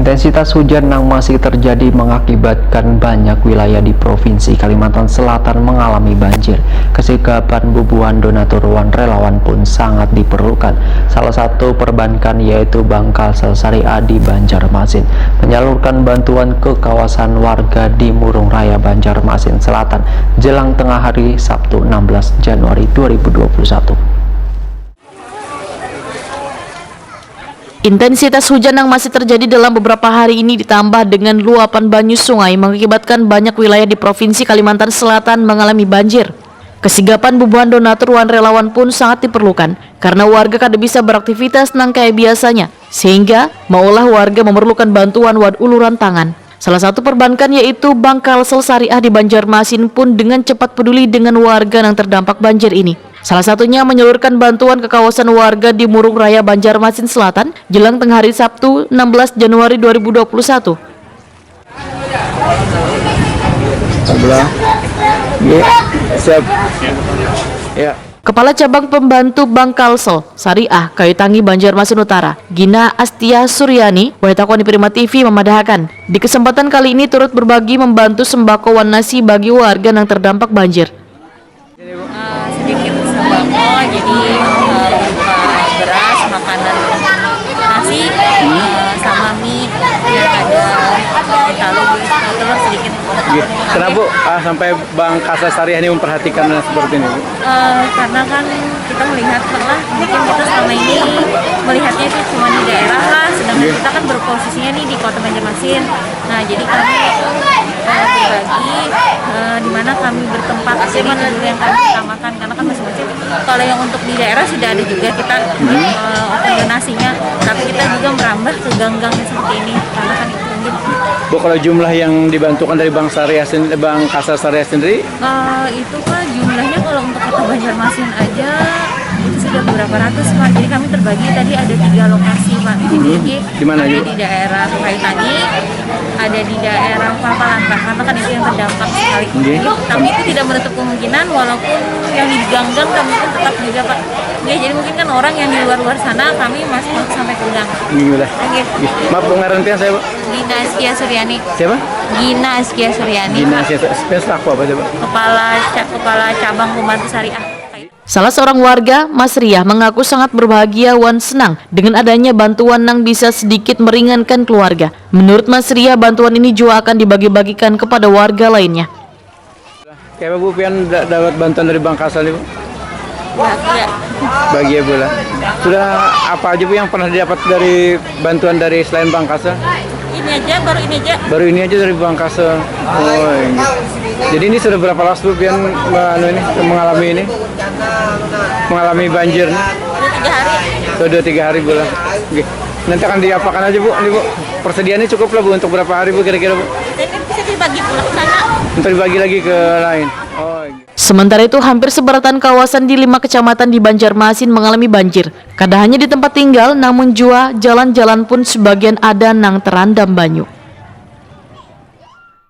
Intensitas hujan yang masih terjadi mengakibatkan banyak wilayah di Provinsi Kalimantan Selatan mengalami banjir. Kesigapan bubuhan donatur wan relawan pun sangat diperlukan. Salah satu perbankan yaitu Bank Kalsel Syariah di Banjarmasin menyalurkan bantuan ke kawasan warga di Murung Raya, Banjarmasin Selatan jelang tengah hari Sabtu 16 Januari 2021. Intensitas hujan yang masih terjadi dalam beberapa hari ini ditambah dengan luapan banyu sungai mengakibatkan banyak wilayah di Provinsi Kalimantan Selatan mengalami banjir. Kesigapan bubuhan donatur wan relawan pun sangat diperlukan karena warga kada bisa beraktivitas nang kayak biasanya, sehingga maulah warga memerlukan bantuan wan uluran tangan. Salah satu perbankan yaitu Bank Kalsel Syariah di Banjarmasin pun dengan cepat peduli dengan warga yang terdampak banjir ini. Salah satunya menyalurkan bantuan ke kawasan warga di Murung Raya, Banjarmasin Selatan jelang tengah hari Sabtu 16 Januari 2021. Kepala Cabang Pembantu Bank Kalsel Syariah Kayutangi Banjarmasin Utara, Gina Astia Suryani, Waitakoni Prima TV memadahkan, di kesempatan kali ini turut berbagi membantu sembako wan nasi bagi warga yang terdampak banjir. Sedikit sembako, jadi beras, makanan nasi, sama mie, ada telur sedikit. Kenapa sampai Bank Kalsel Syariah ini memperhatikan seperti ini? Karena kan kita melihat mungkin kita selama ini melihatnya itu cuma di daerah lah, sedangkan kita kan berposisinya nih di Kota Banjarmasin. Nah, jadi kami berbagi di mana kami bertempat, jadi dulu yang kami utamakan, karena kan masing-masing kalau yang untuk di daerah sudah ada juga kita donasinya, tapi kita juga merambah ke gang-gangnya seperti ini karena kan itu mungkin. Bu, kalau jumlah yang dibantukan dari Bank Kalsel Syariah sendiri? Itu kan jumlahnya kalau untuk Kota Banjarmasin aja itu sudah beberapa ratus, Pak. Jadi kami terbagi tadi ada 3 lokasi, Pak. Jadi Dimana ada aja? di daerah Kayutangi, ada di daerah Papalan, Pak. Karena kan itu yang terdampak sekali. Tapi itu tidak menutup kemungkinan walaupun yang di gang-gang kami pun tetap juga, Pak. Jadi mungkin kan orang yang di luar sana kami masih sampai ke gang. Maaf, pengarantian saya, Pak. Gina Askia Suryani. Siapa? Gina Askia Suryani. Gina Askia Suryani. Aku apa coba? Kepala Cabang Pembantu Syariah. Salah seorang warga, Mas Riah, mengaku sangat berbahagia wan senang dengan adanya bantuan yang bisa sedikit meringankan keluarga. Menurut Mas Riah, bantuan ini juga akan dibagi-bagikan kepada warga lainnya. Kayak Bu Pian dapat bantuan dari Bank Kalsel Bu? Ya. Bahagia Bu lah. Sudah apa aja Bu yang pernah didapat dari bantuan dari selain Bank Kalsel? Ini aja, baru ini aja. Baru ini aja dari Bank Kalsel. Oh, gitu. Jadi ini sudah berapa lama Bu Pian mengalami banjir nih? 3 hari. Sudah 3 hari Bu lah. Oke. Nanti akan diapakan aja Bu? Ini Bu, persediaannya cukup lah Bu untuk berapa hari Bu kira-kira Bu? Dan ini bisa dibagi pula ke sana. Untuk dibagi lagi ke lain. Oh, gitu. Sementara itu, hampir seberatan kawasan di 5 kecamatan di Banjarmasin mengalami banjir. Kada hanya di tempat tinggal, namun juga jalan-jalan pun sebagian ada nang terendam banyu.